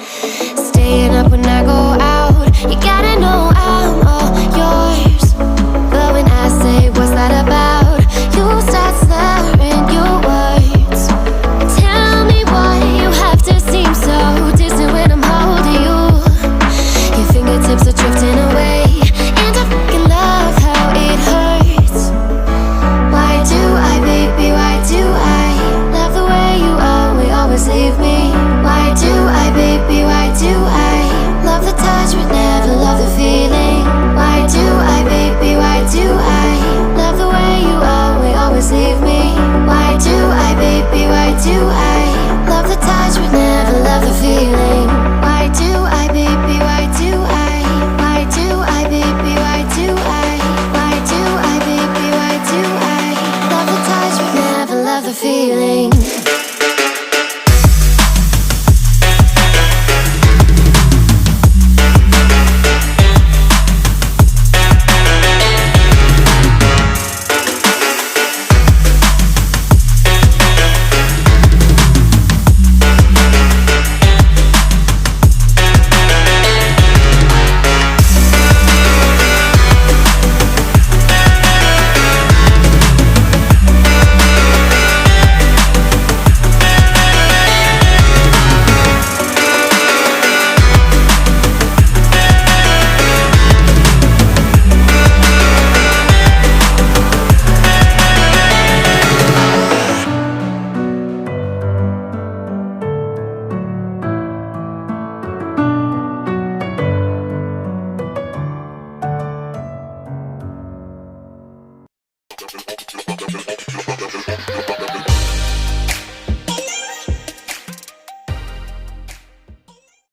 Staying up when I go out, you gotta know I'm all yours. But when I say what's that about, you start slurring your words. Tell me why you have to seem so distant when I'm holding you. Your fingertips are drifting away, and I fucking love how it hurts. Why do I, baby, why do I love the way you always leave me? Why do I, baby, why do I love the touch but never love the feeling? Why do I, baby, why do I love the way you always leave me? Why do I, baby, why do I love the touch but never love the feeling? Why do I, baby, why do I? Why do I, baby, why do I? Why do I, baby, why do I love the touch but never love the feeling?